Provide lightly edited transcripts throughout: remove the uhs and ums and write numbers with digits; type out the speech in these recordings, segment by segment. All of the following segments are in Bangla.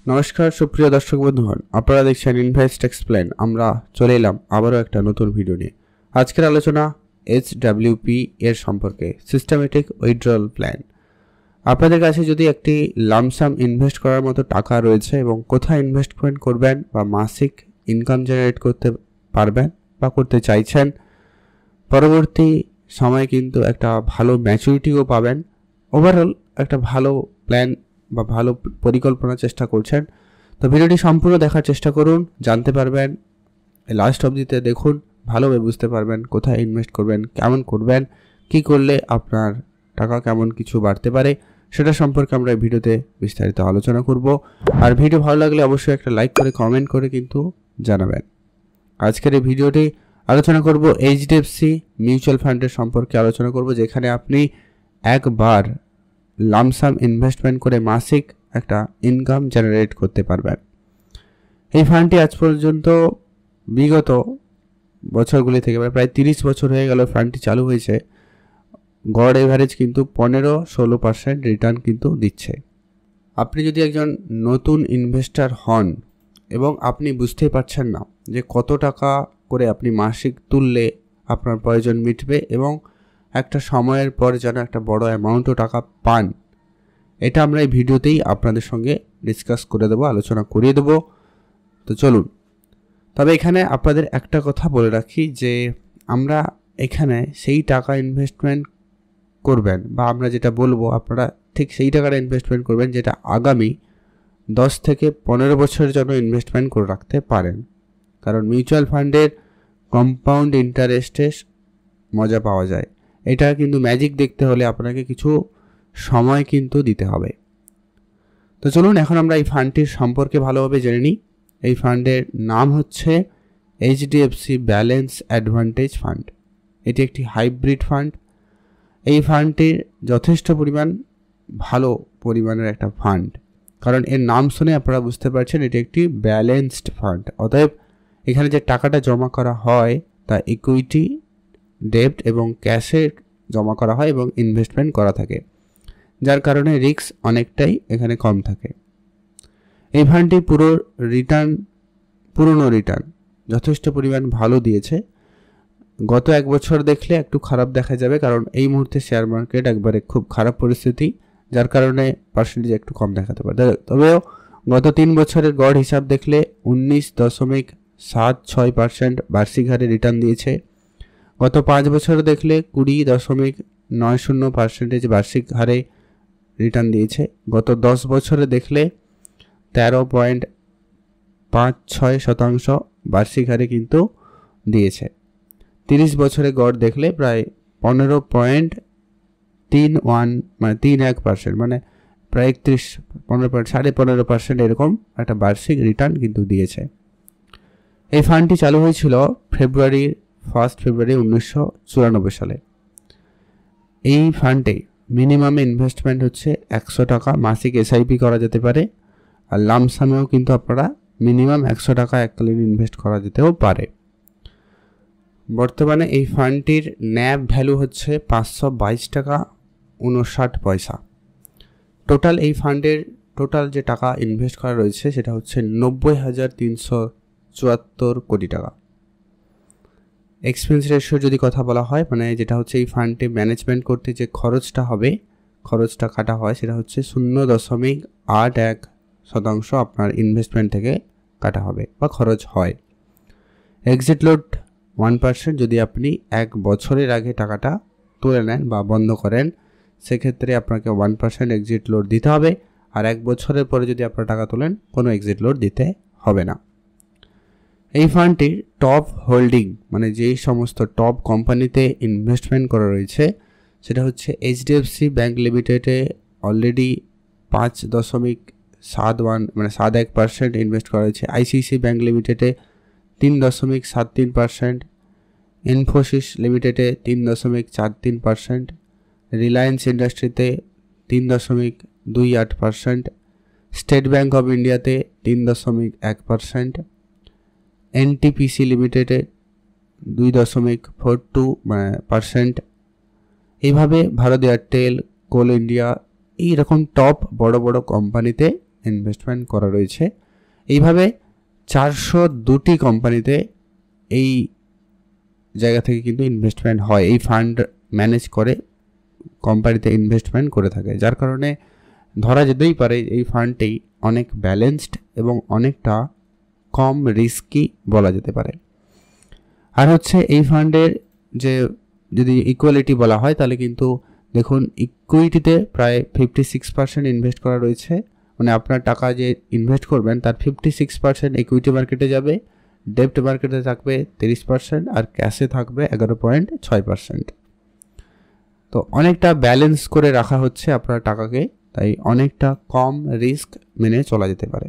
নমস্কার সুপ্রিয় দর্শক বন্ধুগণ, আপনারা দেখছেন ইনভেস্ট এক্সপ্লেন। আমরা চলে এলাম আবারও একটা নতুন ভিডিও নিয়ে। আজকের আলোচনা HWP এর সম্পর্কে, সিস্টেমেটিক উইথড্রয়াল প্ল্যান। আপনাদের কাছে যদি একটি লামসাম ইনভেস্ট করার মতো টাকা রয়েছে এবং কোথায় ইনভেস্টমেন্ট করবেন বা মাসিক ইনকাম জেনারেট করতে পারবেন বা করতে চাইছেন, পরবর্তী সময়ে কিন্তু একটা ভালো ম্যাচুরিটিও পাবেন, ওভারঅল একটা ভালো প্ল্যান বা ভালো পরিকল্পনা চেষ্টা করছেন, তো ভিডিওটি সম্পূর্ণ দেখার চেষ্টা করুন। জানতে পারবেন, লাস্ট অবধিতে দেখুন, ভালোভাবে বুঝতে পারবেন কোথায় ইনভেস্ট করবেন, কেমন করবেন, কি করলে আপনার টাকা কেমন কিছু বাড়তে পারে, সেটা সম্পর্কে আমরা এই ভিডিওতে বিস্তারিত আলোচনা করব। আর ভিডিও ভালো লাগলে অবশ্যই একটা লাইক করে কমেন্ট করে কিন্তু জানাবেন। আজকের এই ভিডিওটি আলোচনা করব HDFC মিউচুয়াল ফান্ডের সম্পর্কে আলোচনা করব, যেখানে আপনি একবার লামসাম ইনভেস্টমেন্ট করে মাসিক একটা ইনকাম জেনারেট করতে পারবেন। এই ফান্ডটি আজ পর্যন্ত বিগত বছরগুলি থেকে প্রায় 30 বছর হয়ে গেল ফান্ডটি চালু হয়েছে। গড় এভারেজ কিন্তু 15-16% রিটার্ন কিন্তু দিচ্ছে। আপনি যদি একজন নতুন ইনভেস্টর হন এবং আপনি বুঝতেই পারছেন না যে কত টাকা করে আপনি মাসিক তুললে আপনার প্রয়োজন মিটবে এবং একটা সময়ের পর যেন একটা বড় অ্যামাউন্টও টাকা পান, এটা আমরা এই ভিডিওতেই আপনাদের সঙ্গে ডিসকাস করে দেবো, আলোচনা করিয়ে দেবো। তো চলুন, তবে এখানে আপনাদের একটা কথা বলে রাখি যে আমরা এখানে সেই টাকা ইনভেস্টমেন্ট করবেন বা আমরা যেটা বলবো আপনারা ঠিক সেই টাকাটা ইনভেস্টমেন্ট করবেন যেটা আগামী 10 থেকে 15 বছরের জন্য ইনভেস্টমেন্ট করে রাখতে পারেন। কারণ মিউচুয়াল ফান্ডের কম্পাউন্ড ইন্টারেস্টে মজা পাওয়া যায়। এটা কিন্তু ম্যাজিক দেখতে হলে আপনাকে কিছু সময় কিন্তু দিতে হবে। তো চলুন এখন আমরা এই ফান্ডটির সম্পর্কে ভালোভাবে জেনে নিই। এই ফান্ডের নাম হচ্ছে HDFC ব্যালেন্স অ্যাডভান্টেজ ফান্ড। এটি একটি হাইব্রিড ফান্ড। এই ফান্ডটির যথেষ্ট পরিমাণ ভালো পরিমাণের একটা ফান্ড, কারণ এর নাম শুনে আপনারা বুঝতে পারছেন এটি একটি ব্যালেন্সড ফান্ড। অতএব এখানে যে টাকাটা জমা করা হয় তা ইকুইটি, ডেব্ট এবং ক্যাশে জমা করা হয় এবং ইনভেস্টমেন্ট করা থাকে, যার কারণে রিস্ক অনেকটাই এখানে কম থাকে। এই ফান্ডটি পুরনো রিটার্ন যথেষ্ট পরিমাণ ভালো দিয়েছে। গত এক বছর দেখলে একটু খারাপ দেখা যাবে, কারণ এই মুহূর্তে শেয়ার মার্কেট একবারে খুব খারাপ পরিস্থিতি, যার কারণে পার্সেন্টেজ একটু কম দেখাতে পারে। তবেও গত 3 বছরের গড় হিসাব দেখলে 19.76% বার্ষিক হারে রিটার্ন দিয়েছে। গত 5 বছর দেখলে 20.90% বার্ষিক হারে রিটার্ন দিয়েছে। গত 10 বছরে দেখলে 13.56% বার্ষিক হারে কিন্তু দিয়েছে। 30 বছরে গড় দেখলে প্রায় 15.31% মানে প্রায় 15.5% এরকম একটা বার্ষিক রিটার্ন কিন্তু দিয়েছে। এই ফান্ডটি চালু হয়েছিল 1 ফেব্রুয়ারি 1994 সালে। এই ফান্ডে মিনিমাম ইনভেস্টমেন্ট হচ্ছে 100 টাকা, মাসিক SIP করা যেতে পারে, আর লামসামেও কিন্তু আপনারা মিনিমাম 100 টাকা এককালীন ইনভেস্ট করা যেতেও পারে। বর্তমানে এই ফান্ডটির ন্যাব ভ্যালু হচ্ছে 522 টাকা 59 পয়সা। টোটাল এই ফান্ডের যে টাকা ইনভেস্ট করা রয়েছে সেটা হচ্ছে 90,374 কোটি টাকা। এক্সপেন্স রেশিও যদি কথা বলা হয়, মানে যেটা হচ্ছে এই ফান্ডে ম্যানেজমেন্ট করতে যে খরচটা কাটা হয় সেটা হচ্ছে 0.81% আপনার ইনভেস্টমেন্ট থেকে কাটা হবে বা খরচ হয়। Exit load 1%। যদি আপনি 1 বছরের আগে টাকাটা তুলে নেন বা বন্ধ করেন, সেক্ষেত্রে আপনাকে 1% এক্সিট লোড দিতে হবে, আর 1 বছরের পরে যদি আপনার টাকা তোলেন কোনো এক্সিট লোড দিতে হবে না। এই ফান্ডটির টপ হোল্ডিং, মানে যেই সমস্ত টপ কোম্পানিতে ইনভেস্টমেন্ট করা রয়েছে সেটা হচ্ছে HDFC ব্যাংক লিমিটেডে অলরেডি 5.71% ইনভেস্ট করা হয়েছে। ICICI ব্যাংক লিমিটেডে 3.73%, ইনফোসিস লিমিটেডে 3.43%, রিলায়েন্স ইন্ডাস্ট্রিতে 3.28%, স্টেট ব্যাংক অফ ইন্ডিয়াতে 3.1%, NTPC লিমিটেডে 2.42%। এইভাবে ভারত এয়ারটেল, কোল ইন্ডিয়া, এইরকম টপ বড় বড় কোম্পানিতে ইনভেস্টমেন্ট করা রয়েছে। এইভাবে 402টি কোম্পানিতে এই জায়গা থেকে কিন্তু ইনভেস্টমেন্ট হয়, এই ফান্ড ম্যানেজ করে কোম্পানিতে ইনভেস্টমেন্ট করে থাকে, যার কারণে ধরা যেতেই পারে এই ফান্ডটি অনেক ব্যালেন্সড এবং অনেকটা কম রিস্কি বলা যেতে পারে। আর হচ্ছে এই ফান্ডের যে যদি ইকুয়ালিটি বলা হয় তাহলে কিন্তু দেখুন ইকুইটিতে প্রায় 56% ইনভেস্ট করা রয়েছে, মানে আপনার টাকা যে ইনভেস্ট করবেন তার 56% ইকুইটি মার্কেটে যাবে, ডেপ্ট মার্কেটে থাকবে 30% আর ক্যাশে থাকবে 11.6%। তো অনেকটা ব্যালেন্স করে রাখা হচ্ছে আপনার টাকাকে, তাই অনেকটা কম রিস্ক মেনে চলা যেতে পারে।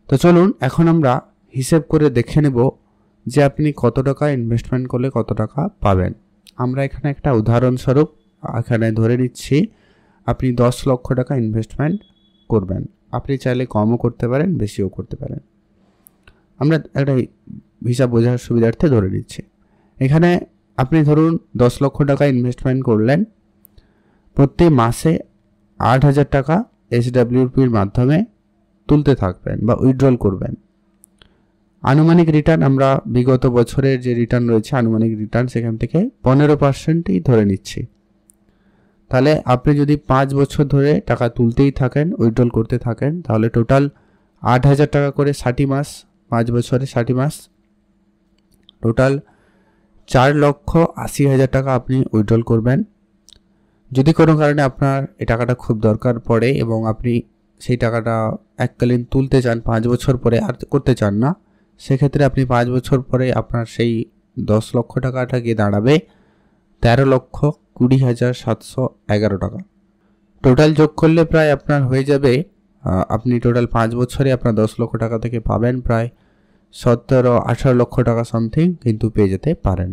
তো চলুন এখন আমরা হিসেব করে দেখে নেব যে আপনি কত টাকা ইনভেস্টমেন্ট করলে কত টাকা পাবেন। আমরা এখানে একটা উদাহরণস্বরূপ এখানে ধরে নিচ্ছি আপনি 10 লক্ষ টাকা ইনভেস্টমেন্ট করবেন। আপনি চাইলে কমও করতে পারেন, বেশিও করতে পারেন। আমরা একটা হিসাব বোঝার সুবিধার্থে ধরে নিচ্ছি। এখানে আপনি ধরুন 10 লক্ষ টাকা ইনভেস্টমেন্ট করলেন, প্রতি মাসে 8,000 টাকা SWPর মাধ্যমে তুলতে থাকবেন বা উইথড্রল করবেন। আনুমানিক রিটার্ন আমরা বিগত বছরের যে রিটার্ন রয়েছে আনুমানিক রিটার্ন সেখান থেকে 15%ই ধরে নিচ্ছি। তাহলে আপনি যদি 5 বছর ধরে টাকা তুলতেই থাকেন, উইথড্রল করতে থাকেন, তাহলে টোটাল 8,000 টাকা করে 60 মাস, 5 বছরে 60 মাস, টোটাল 4,80,000 টাকা আপনি উইথড্রল করবেন। যদি কোনো কারণে আপনার এই টাকাটা খুব দরকার পড়ে এবং আপনি সেই টাকাটা এককালীন তুলতে চান 5 বছর পরে আর করতে চান না, সেক্ষেত্রে আপনি 5 বছর পরে আপনার সেই 10 লক্ষ টাকাটা গিয়ে দাঁড়াবে 13,20,711 টাকা। টোটাল যোগ করলে প্রায় আপনার হয়ে যাবে, আপনি টোটাল 5 বছরে আপনার 10 লক্ষ টাকা থেকে পাবেন প্রায় 17-18 লক্ষ টাকা সামথিং কিন্তু পেয়ে যেতে পারেন।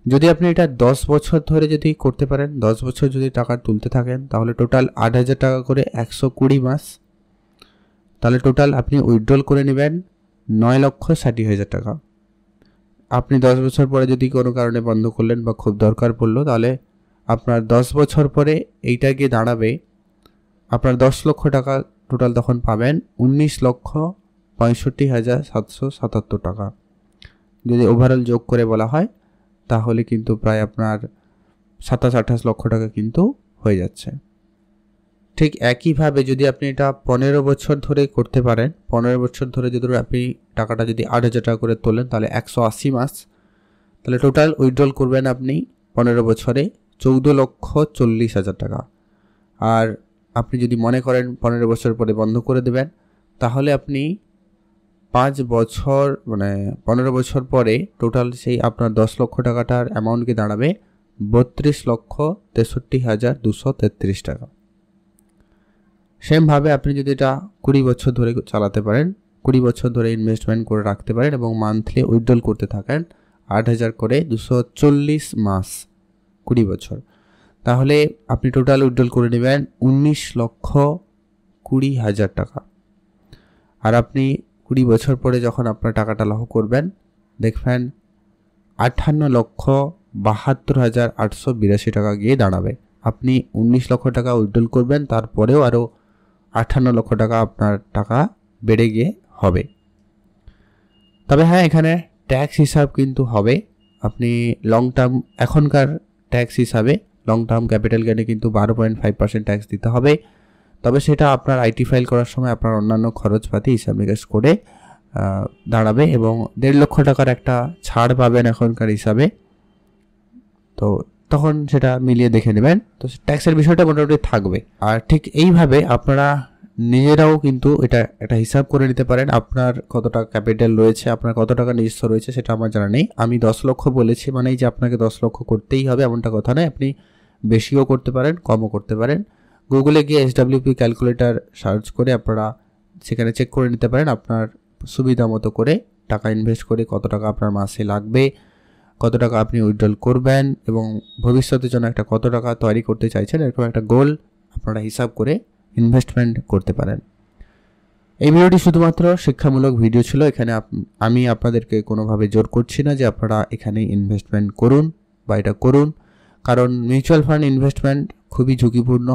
যদি আপনি এটা 10 বছর ধরে যদি করতে পারেন, 10 বছর যদি টাকা তুলতে থাকেন, তাহলে টোটাল 8,000 টাকা করে 120 মাস, তাহলে টোটাল আপনি উইথড্রল করে নেবেন 9,60,000 টাকা। আপনি 10 বছর পরে যদি কোনো কারণে বন্ধ করলেন বা খুব দরকার পড়লো, তাহলে আপনার 10 বছর পরে এইটা গিয়ে দাঁড়াবে আপনার 10 লক্ষ টাকা টোটাল তখন পাবেন 19,65,777 টাকা। যদি ওভারঅল যোগ করে বলা হয় তাহলে কিন্তু প্রায় আপনার 27-28 লক্ষ টাকা কিন্তু হয়ে যাচ্ছে। ঠিক একইভাবে যদি আপনি এটা 15 বছর ধরে করতে পারেন, 15 বছর ধরে যদি আপনি টাকাটা যদি 8,000 টাকা করে তোলেন, তাহলে 180 মাস, তাহলে টোটাল উইথড্রল করবেন আপনি 15 বছরে 14,40,000 টাকা। আর আপনি যদি মনে করেন 15 বছর পরে বন্ধ করে দেবেন, তাহলে আপনি 5 বছর মানে 15 বছর পরে টোটাল সেই আপনার 10 লক্ষ টাকাটার অ্যামাউন্টকে দাঁড়াবে 32,63,233 টাকা। সেমভাবে আপনি যদি এটা 20 বছর ধরে চালাতে পারেন, 20 বছর ধরে ইনভেস্টমেন্ট করে রাখতে পারেন এবং মান্থলি উইথড্রল করতে থাকেন 8,000 করে 240 মাস 20 বছর, তাহলে আপনি টোটাল উইথড্রল করে নেবেন 19,20,000 টাকা। আর আপনি 20 বছর পরে যখন আপনার টাকাটা লহ করবেন, দেখবেন 58,72,882 টাকা গিয়ে দাঁড়াবে। আপনি 19 লক্ষ টাকা উইথড্রল করবেন, তারপরেও আরও 58 লক্ষ টাকা আপনার টাকা বেড়ে গিয়ে হবে। তবে হ্যাঁ, এখানে ট্যাক্স হিসাব কিন্তু হবে। আপনি লং টার্ম এখনকার ট্যাক্স হিসাবে লং টার্ম ক্যাপিটাল গেইনে কিন্তু 12.5% ট্যাক্স দিতে হবে। তবে সেটা আপনার আইটি ফাইল করার সময় আপনার অন্যান্য খরচপাতি হিসাব নিকাশ করে দাঁড়াবে এবং 1.5 লক্ষ টাকার একটা ছাড় পাবেন এখনকার হিসাবে। তো তখন সেটা মিলিয়ে দেখে নেবেন। তো ট্যাক্সের বিষয়টা মোটামুটি থাকবে। আর ঠিক এইভাবে আপনারা নিজেরাও কিন্তু এটা একটা হিসাব করে নিতে পারেন, আপনার কত টাকা ক্যাপিটাল রয়েছে, আপনার কত টাকা নিজস্ব রয়েছে সেটা আমার জানা নেই। আমি 10 লক্ষ বলেছি মানেই যে আপনাকে 10 লক্ষ করতেই হবে এমনটা কথা নয়। আপনি বেশিও করতে পারেন, কমও করতে পারেন। গুগলে গিয়ে SWP ক্যালকুলেটর সার্চ করে আপনারা সেখানে চেক করে নিতে পারেন আপনার সুবিধা মতো করে টাকা ইনভেস্ট করে কত টাকা আপনার মাসে লাগবে, কত টাকা আপনি উইথড্রল করবেন এবং ভবিষ্যতের জন্য একটা কত টাকা তৈরি করতে চাইছেন, এরকম একটা গোল আপনারা হিসাব করে ইনভেস্টমেন্ট করতে পারেন। এই ভিডিওটি শুধুমাত্র শিক্ষামূলক ভিডিও ছিল। এখানে আমি আপনাদেরকে কোনোভাবে জোর করছি না যে আপনারা এখানে ইনভেস্টমেন্ট করুন বা এটা করুন, কারণ মিউচুয়াল ফান্ড ইনভেস্টমেন্ট খুবই ঝুঁকিপূর্ণ।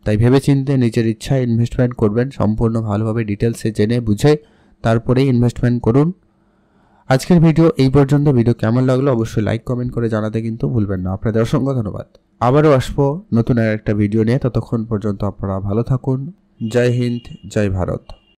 তাই ভেবেচিন্তে নিজের ইচ্ছায় ইনভেস্টমেন্ট করবেন, সম্পূর্ণ ভালোভাবে ডিটেলসে জেনে বুঝে তারপরেই ইনভেস্টমেন্ট করুন। আজকের ভিডিও এই পর্যন্ত। ভিডিও কেমন লাগলো অবশ্যই লাইক কমেন্ট করে জানাতে কিন্তু ভুলবেন না। আপনাদের অসংখ্য ধন্যবাদ। আবারও আসবো নতুন আর একটা ভিডিও নিয়ে, ততক্ষণ পর্যন্ত আপনারা ভালো থাকুন। জয় হিন্দ, জয় ভারত।